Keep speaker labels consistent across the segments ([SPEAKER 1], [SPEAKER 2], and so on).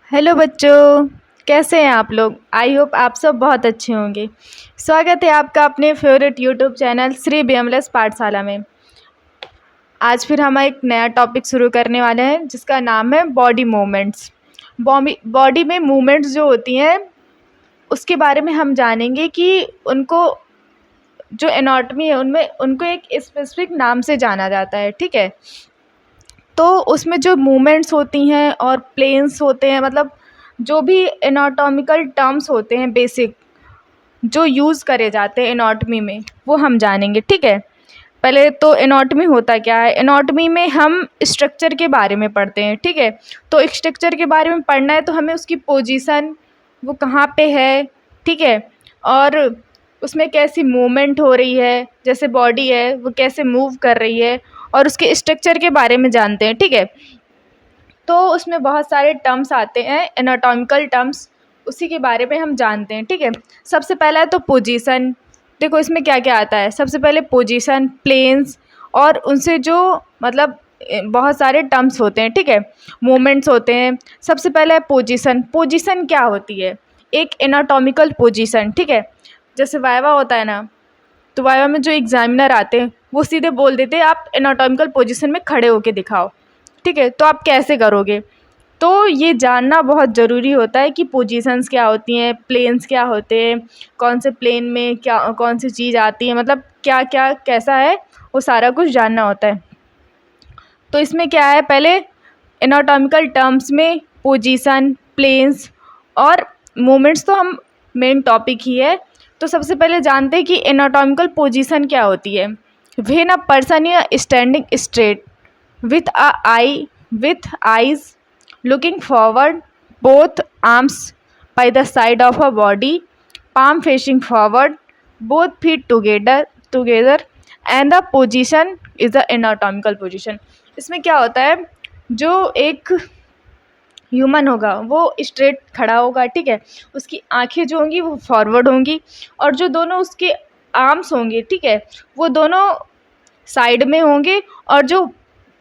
[SPEAKER 1] Hello बच्चों, कैसे हैं आप लोग। आई होप आप सब बहुत अच्छे होंगे। स्वागत है आपका अपने फेवरेट यूट्यूब चैनल श्री बीएमएलएस पाठशाला में। आज फिर हम एक नया टॉपिक शुरू करने वाले हैं जिसका नाम है बॉडी मूवमेंट्स। बॉडी में मूवमेंट्स जो होती हैं उसके बारे में हम जानेंगे कि उनको जो एनाटॉमी है उनमें उनको एक स्पेसिफिक नाम से जाना जाता है। ठीक है, तो उसमें जो मूवमेंट्स होती हैं और प्लेन्स होते हैं, मतलब जो भी एनाटॉमिकल टर्म्स होते हैं बेसिक जो यूज़ करे जाते हैं एनाटॉमी में, वो हम जानेंगे। ठीक है, पहले तो एनाटॉमी होता क्या है। एनाटॉमी में हम स्ट्रक्चर के बारे में पढ़ते हैं। ठीक है, तो स्ट्रक्चर के बारे में पढ़ना है तो हमें उसकी पोजीशन, वो कहाँ पे है, ठीक है, और उसमें कैसी मूवमेंट हो रही है, जैसे बॉडी है वो कैसे मूव कर रही है, और उसके स्ट्रक्चर के बारे में जानते हैं। ठीक है, तो उसमें बहुत सारे टर्म्स आते हैं एनाटॉमिकल टर्म्स, उसी के बारे में हम जानते हैं। ठीक है, सबसे पहला है तो पोजीशन। देखो इसमें क्या क्या आता है। सबसे पहले पोजीशन, प्लेन्स, और उनसे जो मतलब बहुत सारे टर्म्स होते हैं। ठीक है, मूवमेंट्स होते हैं। सबसे पहला है पोजीशन। पोजीशन क्या होती है? एक एनाटॉमिकल पोजीशन। ठीक है, जैसे वाइवा होता है ना, तो वाइवा में जो एग्जामिनर आते हैं वो सीधे बोल देते हैं आप एनाटॉमिकल पोजीशन में खड़े होके दिखाओ। ठीक है, तो आप कैसे करोगे? तो ये जानना बहुत ज़रूरी होता है कि पोजीशंस क्या होती हैं, प्लेन्स क्या होते हैं, कौन से प्लेन में क्या कौन सी चीज़ आती है, मतलब क्या क्या कैसा है, वो सारा कुछ जानना होता है। तो इसमें क्या है, पहले एनाटॉमिकल टर्म्स में पोजीशन, प्लेन्स और मूवमेंट्स तो हम मेन टॉपिक ही है। तो सबसे पहले जानते हैं कि एनाटॉमिकल पोजीशन क्या होती है। When a person is standing straight with eyes looking forward, both arms by the side of a body, palm facing forward, both feet together and the position is the anatomical position। इसमें क्या होता है, जो एक human होगा वो straight खड़ा होगा। ठीक है, उसकी आंखें जो होंगी वो फॉरवर्ड होंगी, और जो दोनों उसके आर्म्स होंगे, ठीक है, वो दोनों साइड में होंगे, और जो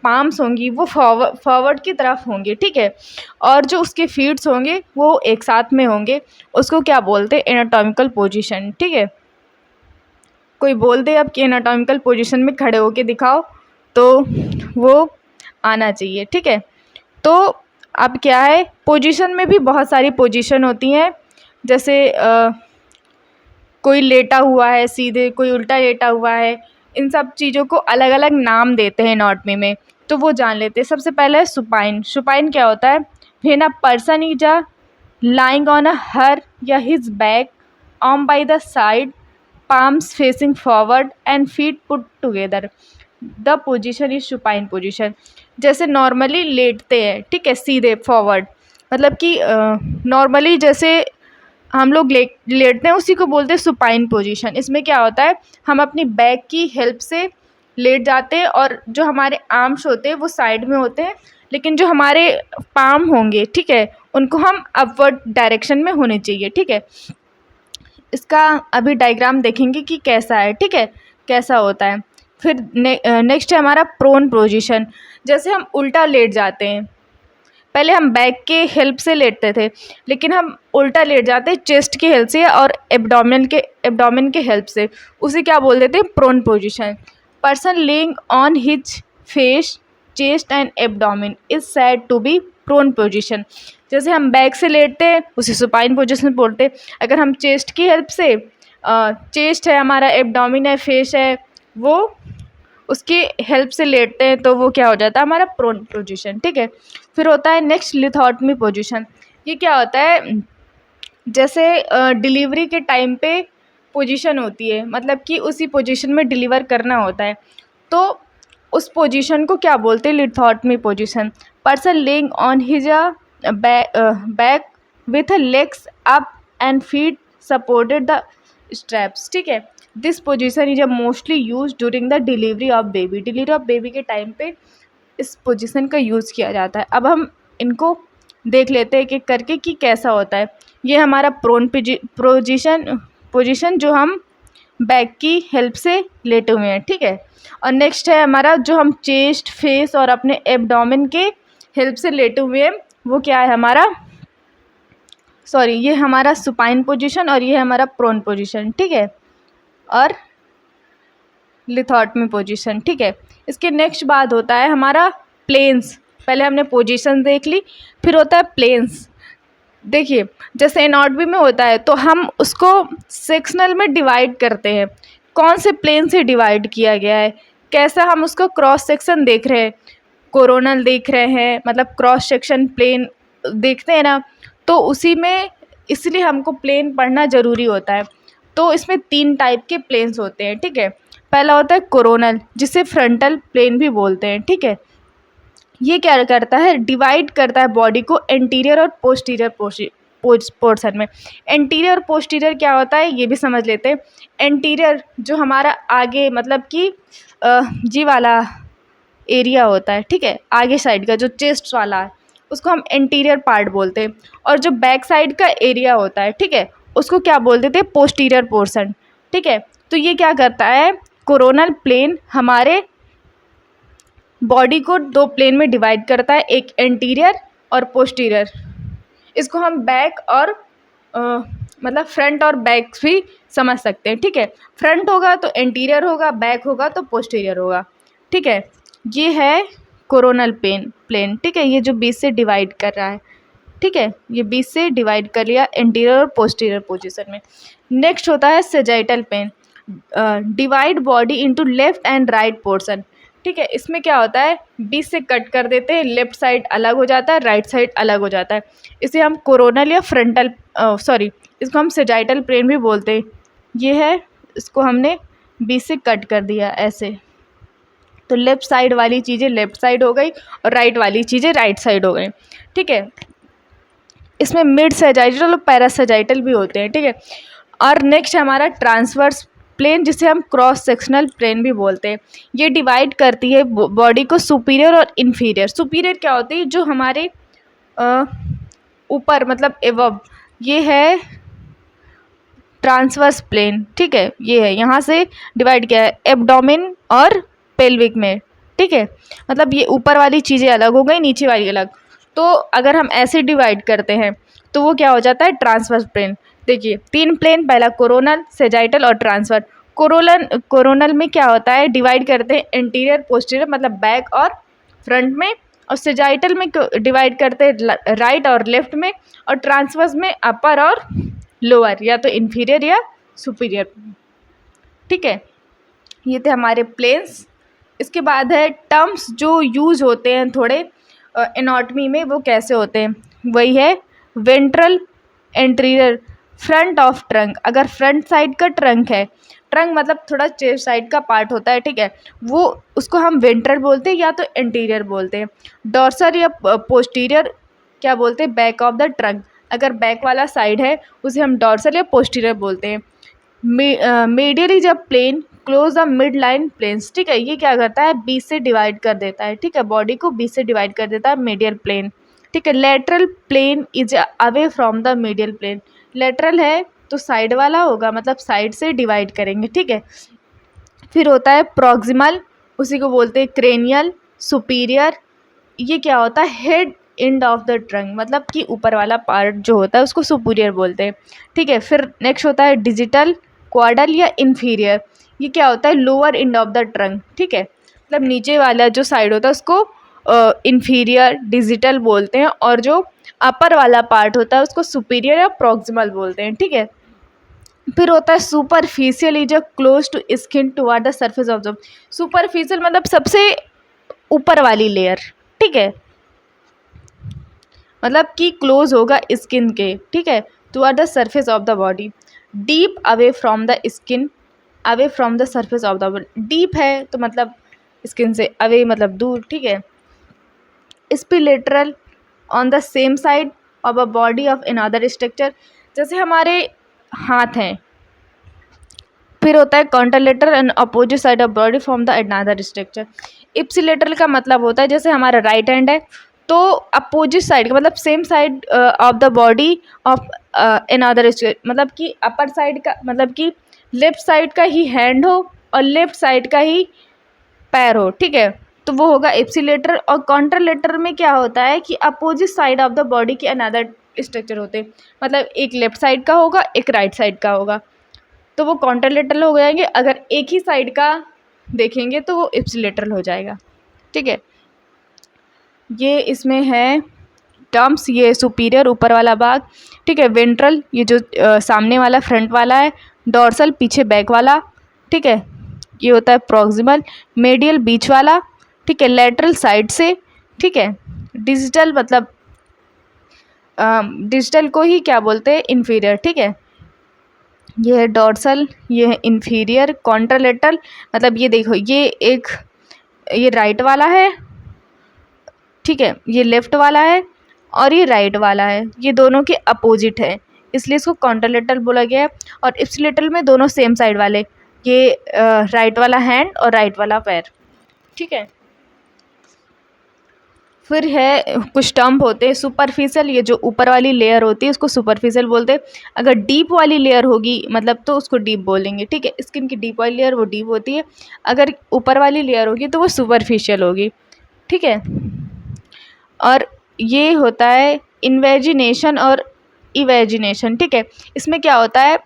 [SPEAKER 1] पाम्स होंगी वो फॉरवर्ड की तरफ होंगे। ठीक है, और जो उसके फीट्स होंगे वो एक साथ में होंगे। उसको क्या बोलते हैं? Anatomical position. ठीक है, कोई बोल दे अब कि एनाटॉमिकल पोजीशन में खड़े होके दिखाओ, तो वो आना चाहिए। ठीक है, तो अब क्या है, पोजीशन में भी बहुत सारी पोजीशन होती हैं। जैसे कोई लेटा हुआ है सीधे, कोई उल्टा लेटा हुआ है, इन सब चीज़ों को अलग अलग नाम देते हैं एनाटॉमी में, तो वो जान लेते हैं। सबसे पहले है सुपाइन। सुपाइन क्या होता है? When a person is lying on a her या his back, arm by the side, palms facing forward and feet put together, the position is supine position। जैसे नॉर्मली लेटते हैं, ठीक है, सीधे फॉरवर्ड, मतलब कि नॉर्मली जैसे हम लोग लेटते हैं उसी को बोलते हैं सुपाइन पोजीशन। इसमें क्या होता है, हम अपनी बैक की हेल्प से लेट जाते हैं, और जो हमारे आर्म्स होते हैं वो साइड में होते हैं, लेकिन जो हमारे पाम होंगे, ठीक है, उनको हम अपवर्ड डायरेक्शन में होने चाहिए। ठीक है, इसका अभी डायग्राम देखेंगे कि कैसा है। ठीक है, कैसा होता है। फिर नेक्स्ट है हमारा प्रोन पोजीशन। जैसे हम उल्टा लेट जाते हैं, पहले हम बैक के हेल्प से लेटते थे, लेकिन हम उल्टा लेट जाते हैं चेस्ट की हेल्प से और एब्डोमेन के हेल्प से, उसे क्या बोल देते हैं? Prone position. Person laying on his face, chest and abdomen is said to be prone position. जैसे हम बैक से लेटते हैं उसे सुपाइन पोजीशन बोलते हैं। अगर हम चेस्ट की हेल्प से, चेस्ट है हमारा, एब्डोमेन है, फेस है, वो उसकी हेल्प से लेटते हैं तो वो क्या हो जाता है? हमारा प्रोन पोजीशन। ठीक है, फिर होता है नेक्स्ट लिथोटमी पोजीशन। ये क्या होता है, जैसे डिलीवरी के टाइम पे पोजीशन होती है, मतलब कि उसी पोजीशन में डिलीवर करना होता है, तो उस पोजीशन को क्या बोलते हैं? Lithotomy position. Person laying on his back with legs up and feet supported the straps. ठीक है, this position is mostly use during the delivery of baby. Delivery of baby के टाइम पे इस पोजीशन का यूज़ किया जाता है। अब हम इनको देख लेते हैं एक करके कि कैसा होता है। ये हमारा प्रोन पोजीशन जो हम बैक की हेल्प से लेटे हुए हैं। ठीक है, और नेक्स्ट है हमारा जो हम चेस्ट, फेस और अपने एब्डोमेन के हेल्प से लेटे हुए हैं, वो क्या है हमारा? सॉरी, ये हमारा सुपाइन पोजीशन और ये हमारा प्रोन पोजीशन, ठीक है, और लिथोटमी पोजीशन, ठीक है। इसके नेक्स्ट बाद होता है हमारा प्लेन्स। पहले हमने पोजीशन देख ली, फिर होता है प्लेन्स। देखिए, जैसे एनाटॉमी में होता है तो हम उसको सेक्शनल में डिवाइड करते हैं। कौन से प्लेन से डिवाइड किया गया है, कैसा हम उसका क्रॉस सेक्शन देख रहे हैं, कोरोनल देख रहे हैं, मतलब क्रॉस सेक्शन प्लेन देखते हैं ना, तो उसी में इसलिए हमको प्लेन पढ़ना ज़रूरी होता है। तो इसमें 3 टाइप के प्लेन्स होते हैं, ठीक है। पहला होता है कोरोनल, जिसे फ्रंटल प्लेन भी बोलते हैं, ठीक है। ये क्या करता है, डिवाइड करता है बॉडी को एंटीरियर और पोस्टीरियर पोर्शन में। एंटीरियर और पोस्टीरियर क्या होता है ये भी समझ लेते हैं। एंटीरियर जो हमारा आगे, मतलब कि जी वाला एरिया होता है, ठीक है, आगे साइड का जो चेस्ट वाला है उसको हम एंटीरियर पार्ट बोलते हैं। और जो बैक साइड का एरिया होता है, ठीक है, उसको क्या बोल देते हैं, पोस्टीरियर पोर्शन, ठीक है। तो ये क्या करता है, कोरोनल प्लेन हमारे बॉडी को 2 प्लेन में डिवाइड करता है, एक एंटीरियर और पोस्टीरियर। इसको हम बैक और मतलब फ्रंट और बैक भी समझ सकते हैं, ठीक है। फ्रंट होगा तो एंटीरियर होगा, बैक होगा तो पोस्टीरियर होगा, ठीक है। ये है कोरोनल प्लेन, ठीक है, ये जो 20 से डिवाइड कर रहा है, ठीक है, ये 20 से डिवाइड कर लिया एंटीरियर और पोस्टीरियर पोजीशन में। नेक्स्ट होता है sagittal plane, divide body into left and right portion, ठीक है। इसमें क्या होता है, 20 से कट कर देते हैं, लेफ्ट साइड अलग हो जाता है, राइट साइड अलग हो जाता है। इसे हम कोरोनल या फ्रंटल सॉरी इसको हम सेजाइटल प्लेन भी बोलते हैं। ये है, इसको हमने 20 से कट कर दिया ऐसे, तो लेफ़्ट साइड वाली चीज़ें लेफ़्ट साइड हो गई और राइट वाली चीज़ें राइट साइड हो गई, ठीक है। इसमें मिड सेजाइटल और पैरासेजाइटल भी होते हैं, ठीक है। और नेक्स्ट हमारा ट्रांसवर्स प्लेन, जिसे हम क्रॉस सेक्शनल प्लेन भी बोलते हैं। ये डिवाइड करती है बॉडी को सुपीरियर और इन्फीरियर। सुपीरियर क्या होती है, जो हमारे ऊपर, मतलब एवब, ये है ट्रांसवर्स प्लेन, ठीक है। ये है, यहाँ से डिवाइड किया है एब्डोमेन और पेल्विक में, ठीक है। मतलब ये ऊपर वाली चीज़ें अलग हो गई, नीचे वाली अलग। तो अगर हम ऐसे डिवाइड करते हैं तो वो क्या हो जाता है, ट्रांसवर्स प्लेन। देखिए 3 प्लेन, पहला कोरोनल, सेजाइटल और ट्रांसवर्स। कोरोनल में क्या होता है, डिवाइड करते हैं एंटीरियर पोस्टीरियर, मतलब बैक और फ्रंट में। और सेजाइटल में डिवाइड करते हैं राइट और लेफ्ट में। और ट्रांसवर्स में अपर और लोअर, या तो इन्फीरियर या सुपीरियर, ठीक है। ये थे हमारे प्लेन्स। इसके बाद है टर्म्स जो यूज़ होते हैं थोड़े एनाटॉमी में, वो कैसे होते हैं, वही है ventral anterior front of trunk. अगर फ्रंट साइड का ट्रंक है, ट्रंक मतलब थोड़ा चेस्ट साइड का पार्ट होता है, ठीक है, वो उसको हम वेंट्रल बोलते हैं या तो एंटीरियर बोलते हैं। डॉर्सल या पोस्टीरियर क्या बोलते हैं, बैक ऑफ द ट्रंक। अगर बैक वाला साइड है उसे हम डॉर्सल या पोस्टीरियर बोलते हैं। Medial is a plane close the mid line planes, ठीक है। ये क्या करता है, 20 से डिवाइड कर देता है, ठीक है, बॉडी को 20 से डिवाइड कर देता है मीडियल प्लेन, ठीक है। Lateral plane is away from the medial plane. Lateral है तो साइड वाला होगा, मतलब साइड से डिवाइड करेंगे, ठीक है। फिर होता है प्रॉक्सिमल, उसी को बोलते हैं क्रेनियल, सुपीरियर। ये क्या होता है, head end of the trunk, मतलब कि ऊपर वाला पार्ट जो होता है उसको सुपीरियर बोलते हैं, ठीक है। फिर नेक्स्ट होता है डिजिटल, क्वाडल या इन्फीरियर। ये क्या होता है, lower end of the trunk, ठीक है, मतलब नीचे वाला जो साइड होता है उसको इन्फीरियर डिजिटल बोलते हैं। और जो अपर वाला पार्ट होता है उसको सुपीरियर या प्रॉक्सिमल बोलते हैं, ठीक है। फिर होता है superficial, is a close to skin toward the surface of the. Superficial मतलब सबसे ऊपर वाली लेयर, ठीक है, मतलब कि क्लोज होगा स्किन के, ठीक है, toward the surface of the body. Deep away from the skin, away from the surface of the body. Deep है तो मतलब स्किन से, अवे मतलब दूर, ठीक है। Ipsilateral on the same side of a body of another structure, जैसे हमारे हाथ हैं। फिर होता है contralateral and opposite side of body from the another structure. Ipsilateral का मतलब होता है जैसे हमारा राइट हैंड है तो अपोजिट साइड का, मतलब same side of the body of another structure, मतलब कि अपर साइड का, मतलब कि लेफ्ट साइड का ही हैंड हो और लेफ्ट साइड का ही पैर हो, ठीक है। तो वो होगा इप्सिलेटरल। और कॉन्ट्रालेटरल में क्या होता है कि opposite side of the body के अनदर स्ट्रक्चर होते हैं, मतलब एक लेफ्ट साइड का होगा, एक राइट साइड का होगा, तो वो कॉन्ट्रालेटरल हो जाएंगे। अगर एक ही साइड का देखेंगे तो वो इप्सिलेटरल हो जाएगा। ठीक है, ये इसमें है टर्म्स। ये सुपीरियर ऊपर वाला भाग, ठीक है। वेंट्रल ये जो सामने वाला फ्रंट वाला है। डॉर्सल पीछे बैक वाला, ठीक है, ये होता है प्रॉक्सिमल। मेडियल बीच वाला, ठीक है, लेटरल साइड से, ठीक है। डिजिटल मतलब डिजिटल को ही क्या बोलते हैं, इन्फीरियर, ठीक है। ये है डॉर्सल, ये है इन्फीरियर। कॉन्ट्रालेटरल मतलब ये देखो, ये राइट वाला है, ठीक है, ये लेफ्ट वाला है और ये राइट वाला है, ये दोनों के अपोजिट है, इसलिए इसको कॉन्ट्रालेटरल बोला गया है। और इप्सिलेटरल में दोनों सेम साइड वाले, ये राइट वाला हैंड और राइट वाला पैर, ठीक है। फिर है कुछ टर्म होते हैं सुपरफिशियल, ये जो ऊपर वाली लेयर होती है उसको सुपरफिशियल बोलते हैं। अगर डीप वाली लेयर होगी मतलब तो उसको डीप बोलेंगे, ठीक है। स्किन की डीप वाली लेयर वो डीप होती है, अगर ऊपर वाली लेयर होगी तो वो सुपरफिशियल होगी, ठीक है। और ये होता है इन्वेजिनेशन और इवेजिनेशन, ठीक है। इसमें क्या होता है,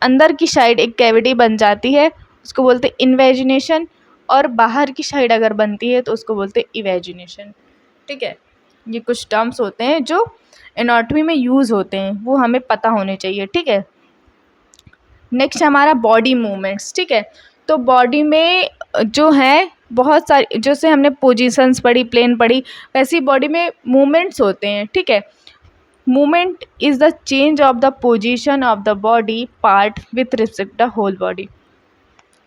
[SPEAKER 1] अंदर की साइड एक कैविटी बन जाती है, उसको बोलते हैं इन्वेजिनेशन, और बाहर की साइड अगर बनती है तो उसको बोलते हैं इवेजिनेशन, ठीक है। ये कुछ टर्म्स होते हैं जो एनाटॉमी में यूज़ होते हैं, वो हमें पता होने चाहिए, ठीक है। नेक्स्ट हमारा बॉडी मूवमेंट्स, ठीक है। तो बॉडी में जो है बहुत सारी, जैसे हमने पोजीशंस पढ़ी, प्लेन पढ़ी, वैसी बॉडी में मूवमेंट्स होते हैं, ठीक है। Movement is the change of the position of the body part with respect the whole body.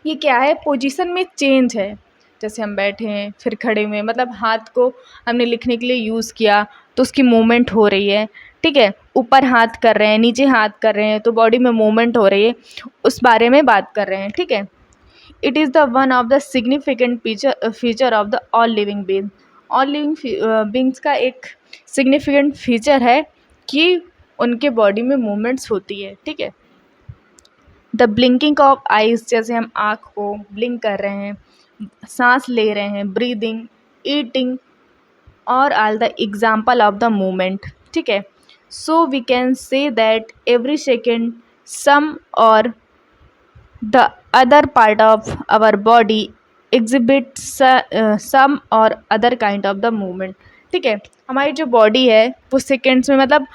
[SPEAKER 1] ये क्या है, पोजीशन में चेंज है, जैसे हम बैठे हैं फिर खड़े हुए, मतलब हाथ को हमने लिखने के लिए यूज़ किया तो उसकी मूवमेंट हो रही है, ठीक है। ऊपर हाथ कर रहे हैं, नीचे हाथ कर रहे हैं, तो बॉडी में मूवमेंट हो रही है, उस बारे में बात कर रहे हैं, ठीक है। It is the one of the significant feature of the all living being. All living beings का एक सिग्निफिकेंट फीचर है कि उनके बॉडी में मूवमेंट्स होती है, ठीक है। द ब्लिंकिंग ऑफ आइज, जैसे हम आँख को ब्लिंक कर रहे हैं, सांस ले रहे हैं, ब्रीदिंग, ईटिंग, और all the example of the movement, ठीक है। So we can say that every second some or the other part of our body exhibit some or other kind of the movement, ठीक है। हमारी जो body है वो seconds में मतलब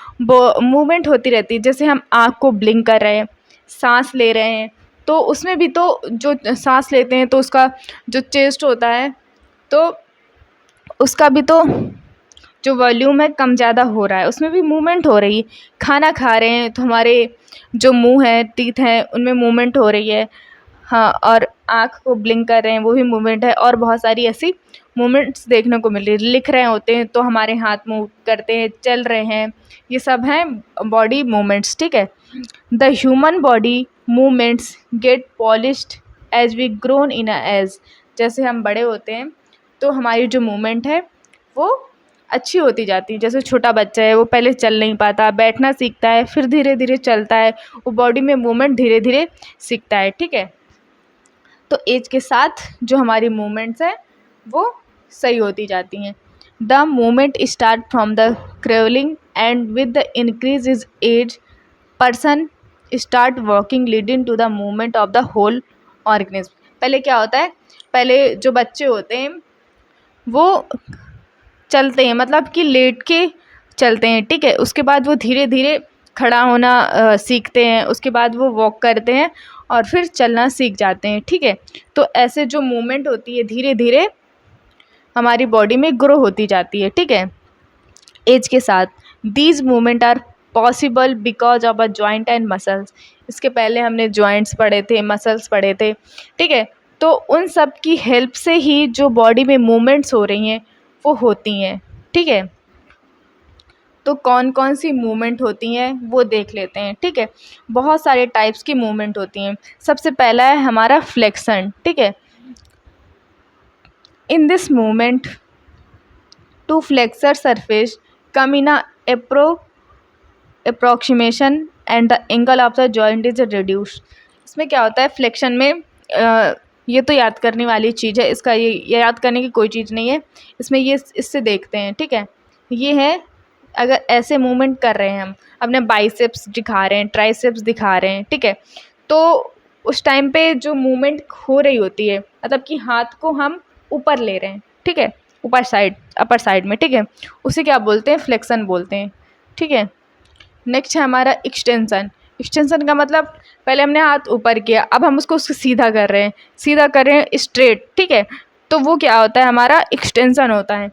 [SPEAKER 1] मूवमेंट होती रहती है, जैसे हम आँख को ब्लिंक कर रहे हैं, सांस ले रहे हैं, तो उसमें भी तो जो सांस लेते हैं तो उसका जो चेस्ट होता है तो उसका भी तो जो वॉल्यूम है कम ज़्यादा हो रहा है, उसमें भी मूवमेंट हो रही है। खाना खा रहे हैं तो हमारे जो मुंह है, टीथ हैं, उनमें मूवमेंट हो रही है, हाँ। और आँख को ब्लिंक कर रहे हैं, वो भी मूवमेंट है, और बहुत सारी ऐसी मूवमेंट्स देखने को मिल रही है। लिख रहे होते हैं तो हमारे हाथ मूव करते हैं, चल रहे हैं, ये सब हैं बॉडी मूवमेंट्स, ठीक है। The human body movements get polished as we grown in a age. जैसे हम बड़े होते हैं तो हमारी जो मूवमेंट है वो अच्छी होती जाती है। जैसे छोटा बच्चा है, वो पहले चल नहीं पाता, बैठना सीखता है, फिर धीरे धीरे चलता है, वो बॉडी में मूवमेंट धीरे धीरे सीखता है, ठीक है। तो एज के साथ जो हमारी मूवमेंट्स हैं वो सही होती जाती हैं। The movement start from the crawling and with the increase is age person start walking leading to the movement of the whole organism. पहले क्या होता है, पहले जो बच्चे होते हैं वो चलते हैं, मतलब कि लेट के चलते हैं, ठीक है। उसके बाद वो धीरे धीरे खड़ा होना सीखते हैं, उसके बाद वो वॉक करते हैं और फिर चलना सीख जाते हैं, ठीक है। तो ऐसे जो मूवमेंट होती है धीरे धीरे हमारी बॉडी में ग्रो होती जाती है, ठीक है, एज के साथ। These movement are possible because of a joint and muscles. इसके पहले हमने जॉइंट्स पढ़े थे, मसल्स पढ़े थे, ठीक है। तो उन सब की हेल्प से ही जो बॉडी में मूवमेंट्स हो रही हैं वो होती हैं, ठीक है। तो कौन कौन सी मूवमेंट होती हैं वो देख लेते हैं, ठीक है। बहुत सारे टाइप्स की मूवमेंट होती हैं। सबसे पहला है हमारा फ्लेक्शन, ठीक है। In this movement two flexor surface come in approximation and the angle of the joint is reduced। इसमें क्या होता है, फ्लेक्शन में ये तो याद करने वाली चीज़ है, इसका ये याद करने की कोई चीज़ नहीं है। इसमें ये इससे देखते हैं, ठीक है। ये है, अगर ऐसे मूवमेंट कर रहे हैं हम, अपने बाइसेप्स दिखा रहे हैं, ट्राइसेप्स दिखा रहे हैं, ठीक है, तो उस टाइम पे जो मूवमेंट हो रही होती है, मतलब कि हाथ को हम ऊपर ले रहे हैं, ठीक है, ऊपर साइड, अपर साइड में, ठीक है, उसे क्या बोलते हैं, फ्लेक्शन बोलते हैं, ठीक है। नेक्स्ट है हमारा एक्सटेंसन। एक्सटेंसन का मतलब, पहले हमने हाथ ऊपर किया, अब हम उसको सीधा कर रहे हैं, सीधा कर रहे हैं स्ट्रेट, ठीक है, तो वो क्या होता है, हमारा एक्सटेंसन होता है।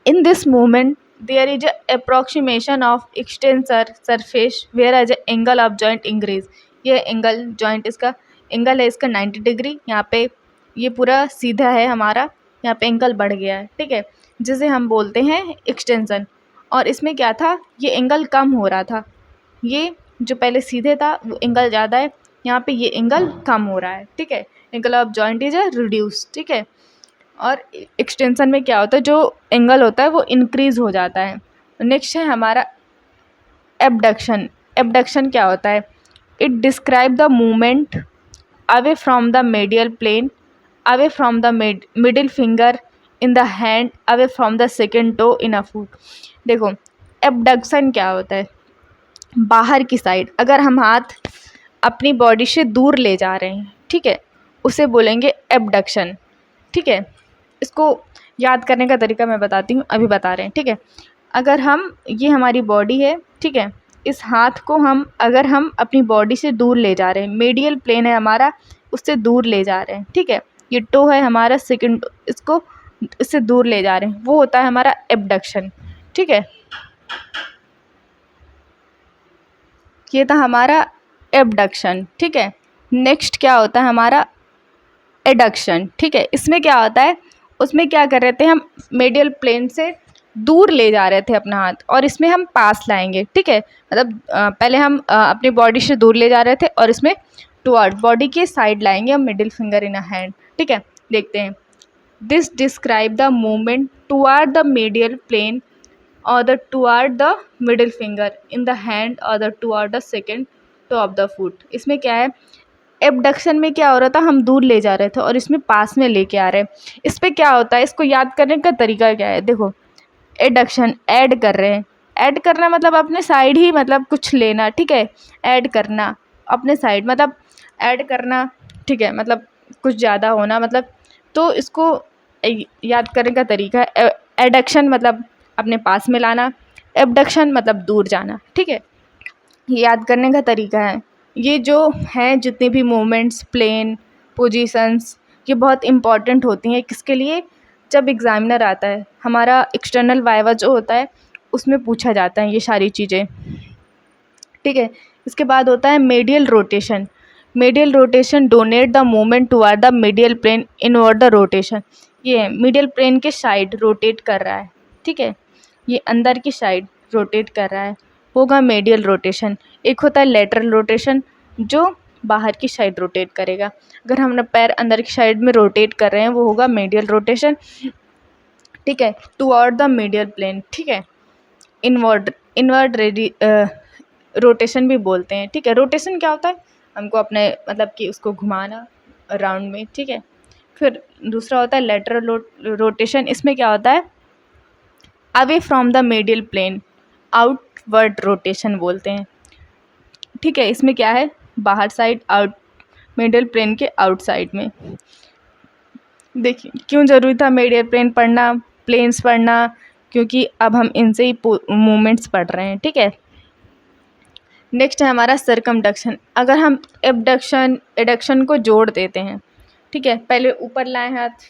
[SPEAKER 1] In this movement there is approximation of extensor surface whereas angle of joint increase. ये एंगल जॉइंट, इसका एंगल है इसका 90 डिग्री। यहाँ पे ये पूरा सीधा है हमारा, यहाँ पे एंगल बढ़ गया है, ठीक है, जिसे हम बोलते हैं एक्सटेंसन। और इसमें क्या था, ये एंगल कम हो रहा था, ये जो पहले सीधे था वो एंगल ज़्यादा है, यहाँ पे ये एंगल कम हो रहा है, ठीक है, angle of joint is reduce, ठीक है। और एक्सटेंशन में क्या होता है, जो एंगल होता है वो इंक्रीज़ हो जाता है। नेक्स्ट है हमारा एबडक्शन। एबडक्शन क्या होता है, it describe the movement away from the medial plane, away from the middle finger in the hand, away from the second toe in a foot. देखो, एबडक्शन क्या होता है, बाहर की साइड, अगर हम हाथ अपनी बॉडी से दूर ले जा रहे हैं, ठीक है, उसे बोलेंगे एबडक्शन, ठीक है। इसको याद करने का तरीका मैं बताती हूँ, अभी बता रहे हैं, ठीक है। अगर हम, ये हमारी बॉडी है, ठीक है, इस हाथ को हम, अगर हम अपनी बॉडी से दूर ले जा रहे हैं, मेडियल प्लेन है हमारा, उससे दूर ले जा रहे हैं, ठीक है, ये टो है हमारा सेकंड, इसको इससे दूर ले जा रहे हैं, वो होता है हमारा एबडक्शन, ठीक है। ये था हमारा एबडक्शन, ठीक है। नेक्स्ट क्या होता है हमारा एडक्शन, ठीक है। इसमें क्या होता है, उसमें क्या कर रहे थे हम, मेडियल प्लेन से दूर ले जा रहे थे अपना हाथ, और इसमें हम पास लाएंगे, ठीक है, मतलब पहले हम अपनी बॉडी से दूर ले जा रहे थे, और इसमें टुवर्ड बॉडी के साइड लाएंगे हम middle finger in a hand, ठीक है। देखते हैं, this describe the movement toward the medial plane or the toward the middle finger in the hand or the toward the second toe of the foot। इसमें क्या है, abduction में क्या हो रहा था, हम दूर ले जा रहे थे, और इसमें पास में लेके आ रहे हैं। इस पर क्या होता है, इसको याद करने का तरीका क्या है, देखो, एडक्शन, ऐड कर रहे हैं, ऐड करना मतलब अपने साइड ही, मतलब कुछ लेना, ठीक है, ऐड करना अपने साइड, मतलब ऐड करना, ठीक है, मतलब कुछ ज़्यादा होना, मतलब, तो इसको याद करने का तरीका है, एडक्शन मतलब अपने पास में लाना, एबडक्शन मतलब दूर जाना, ठीक है, ये याद करने का तरीका है। ये जो हैं जितनी भी मूवमेंट्स, प्लेन पोजीशंस, ये बहुत इम्पॉर्टेंट होती हैं, किसके लिए, जब एग्ज़ामिनर आता है, हमारा एक्सटर्नल वाइवा जो होता है, उसमें पूछा जाता है ये सारी चीज़ें, ठीक है। इसके बाद होता है medial rotation. Medial rotation denote the movement toward the medial plane inward the rotation. ये है, मीडियल प्लेन के साइड रोटेट कर रहा है, ठीक है, ये अंदर की साइड रोटेट कर रहा है, होगा मेडियल रोटेशन। एक होता है लेटरल रोटेशन, जो बाहर की साइड रोटेट करेगा, अगर हम अपना पैर अंदर की साइड में रोटेट कर रहे हैं, वो होगा मेडियल रोटेशन, ठीक है, टुवर्ड द मेडियल प्लेन, ठीक है। इनवर्ड, इनवर्ड रोटेशन भी बोलते हैं, ठीक है। रोटेशन क्या होता है, हमको अपने, मतलब कि उसको घुमाना राउंड में, ठीक है। फिर दूसरा होता है लेटरल रोटेशन, इसमें क्या होता है, away from the medial plane, outward rotation बोलते हैं, ठीक है। इसमें क्या है, बाहर साइड, आउट, मेडियल प्लेन के आउटसाइड में। देखिए, क्यों ज़रूरी था मेडियल प्लेन पढ़ना, प्लेन्स पढ़ना, क्योंकि अब हम इनसे ही मूवमेंट्स पढ़ रहे हैं, ठीक है। नेक्स्ट है हमारा सर्कमडक्शन। अगर हम एबडक्शन एडक्शन को जोड़ देते हैं, ठीक है, पहले ऊपर लाए हाथ,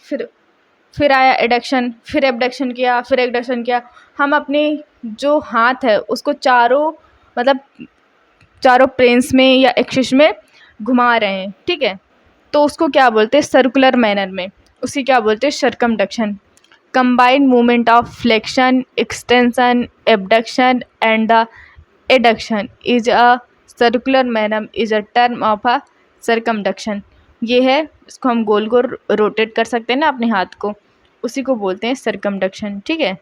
[SPEAKER 1] फिर आया एडक्शन, फिर एबडक्शन किया, फिर एडक्शन किया, हम अपने जो हाथ है उसको चारों, मतलब चारों प्लेन्स में या एक्सिस में घुमा रहे हैं, ठीक है, तो उसको क्या बोलते हैं, सर्कुलर मैनर में, उसी क्या बोलते हैं, circumduction. Combined movement of flexion, extension, abduction and the adduction is a circular manner is a term of a circumduction. ये है, इसको हम गोल गोल रोटेट कर सकते हैं ना अपने हाथ को, उसी को बोलते हैं सर्कमडक्शन, ठीक है।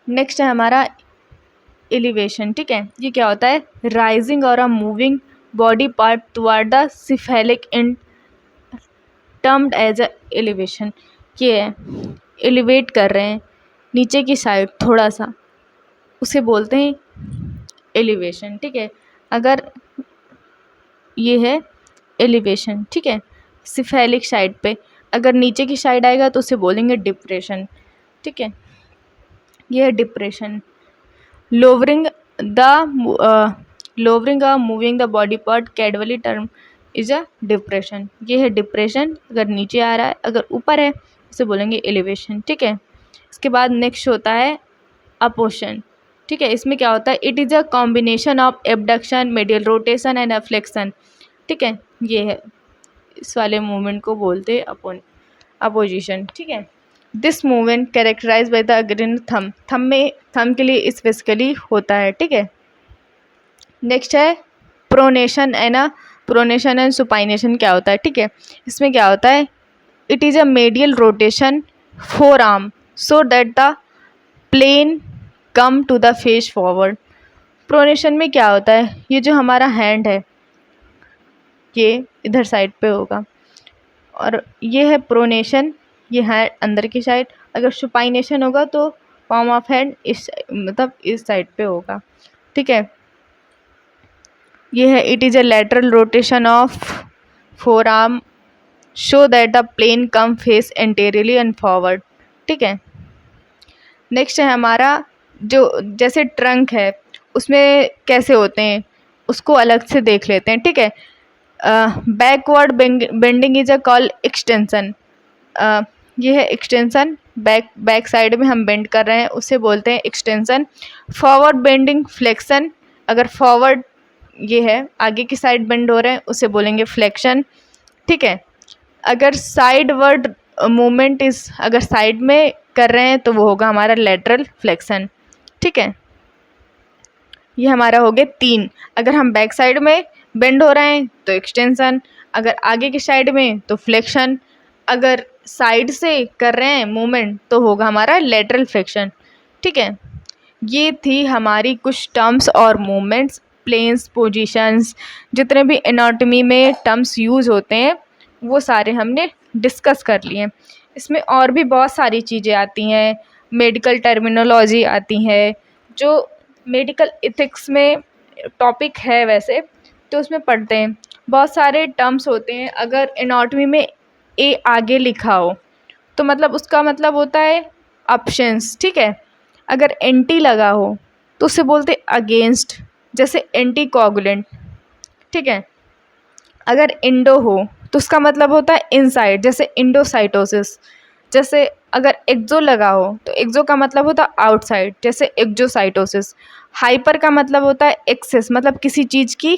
[SPEAKER 1] नेक्स्ट है हमारा एलिवेशन, ठीक है। ये क्या होता है, rising or a moving body part toward the cephalic end termed as a elevation. ये है एलिवेट कर रहे हैं नीचे की साइड थोड़ा सा, उसे बोलते हैं एलिवेशन। ठीक है, अगर ये है एलिवेशन, ठीक है, सिफेलिक साइड पे। अगर नीचे की साइड आएगा तो उसे बोलेंगे डिप्रेशन। ठीक है, ये है depression. Lowering moving the body part casually term is a depression. ये है डिप्रेशन, अगर नीचे आ रहा है, अगर ऊपर है उसे बोलेंगे एलिवेशन। ठीक है, इसके बाद नेक्स्ट होता है अपोशन। ठीक है, इसमें क्या होता है, it is a combination of abduction, medial rotation and flexion. ठीक है, ये है, इस वाले मूवमेंट को बोलते हैं अपोजिशन। ठीक है, this movement characterize by the अग्रणी थंब के लिए स्पेसिकली होता है। ठीक है, नेक्स्ट है प्रोनेशन एंड सुपाइनेशन। क्या होता है, ठीक है, इसमें क्या होता है, it is a medial rotation forearm so that the plane come to the face forward. Pronation में क्या होता है, ये जो हमारा हैंड है ये इधर साइड पे होगा, और ये है प्रोनेशन, ये है अंदर की साइड। अगर सुपाइनेशन होगा तो पाम ऑफ हैंड इस साइड पे होगा। ठीक है, ये है it is a lateral rotation of forearm so that the plane come face anteriorly and forward. ठीक है, नेक्स्ट है हमारा जो जैसे ट्रंक है उसमें कैसे होते हैं उसको अलग से देख लेते हैं। ठीक है, backward bending is a call extension. ये है एक्सटेंशन, बैक साइड में हम बेंड कर रहे हैं उसे बोलते हैं एक्सटेंशन। फॉरवर्ड बेंडिंग फ्लेक्शन, अगर फॉरवर्ड ये है आगे की साइड बेंड हो रहे हैं उसे बोलेंगे फ्लेक्शन। ठीक है, अगर साइडवर्ड मूवमेंट अगर साइड में कर रहे हैं तो वो होगा हमारा लेटरल फ्लेक्शन। ठीक है, ये हमारा हो गया 3। अगर हम बैक साइड में बेंड हो रहे हैं तो एक्सटेंशन, अगर आगे की साइड में तो फ्लेक्शन, अगर साइड से कर रहे हैं मूवमेंट तो होगा हमारा लेटरल फ्लेक्शन। ठीक है, ये थी हमारी कुछ टर्म्स और मूवमेंट्स, प्लेन्स, पोजीशंस, जितने भी एनाटॉमी में टर्म्स यूज़ होते हैं वो सारे हमने डिस्कस कर लिए। इसमें और भी बहुत सारी चीज़ें आती हैं, मेडिकल टर्मिनोलॉजी आती है, जो मेडिकल एथिक्स में टॉपिक है वैसे तो उसमें पढ़ते हैं। बहुत सारे टर्म्स होते हैं, अगर एनाटॉमी में ए आगे लिखा हो तो मतलब उसका मतलब होता है ऑप्शंस। ठीक है, अगर एंटी लगा हो तो उसे बोलते अगेंस्ट, जैसे एंटी कोगुलेंट। ठीक है, अगर इंडो हो तो उसका मतलब होता है इनसाइड, जैसे इंडोसाइटोसिस। जैसे अगर एक्जो लगा हो तो एक्जो का मतलब होता है आउटसाइड, जैसे एक्जोसाइटोसिस। हाइपर का मतलब होता है एक्सेस, मतलब किसी चीज़ की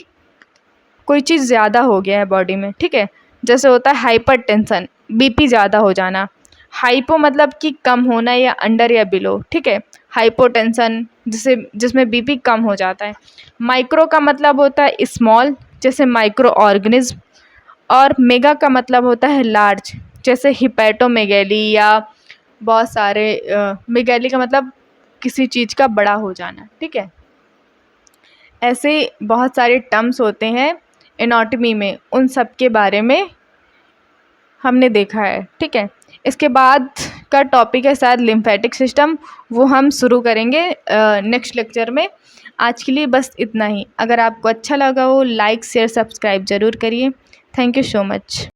[SPEAKER 1] कोई चीज़ ज़्यादा हो गया है बॉडी में। ठीक है, जैसे होता है हाइपर टेंशन, बीपी ज़्यादा हो जाना। हाइपो मतलब कि कम होना या अंडर या बिलो। ठीक है, हाइपोटेंशन जिसमें बीपी कम हो जाता है। माइक्रो का मतलब होता है स्मॉल, जैसे माइक्रो ऑर्गेनिज्म। और मेगा का मतलब होता है लार्ज, जैसे हिपैटोमेगैली या बहुत सारे मेगैली का मतलब किसी चीज़ का बड़ा हो जाना। ठीक है, ऐसे बहुत सारे टर्म्स होते हैं एनाटॉमी में, उन सब के बारे में हमने देखा है। ठीक है, इसके बाद का टॉपिक है शायद लिम्फेटिक सिस्टम, वो हम शुरू करेंगे नेक्स्ट लेक्चर में। आज के लिए बस इतना ही। अगर आपको अच्छा लगा हो लाइक शेयर सब्सक्राइब ज़रूर करिए। Thank you so much.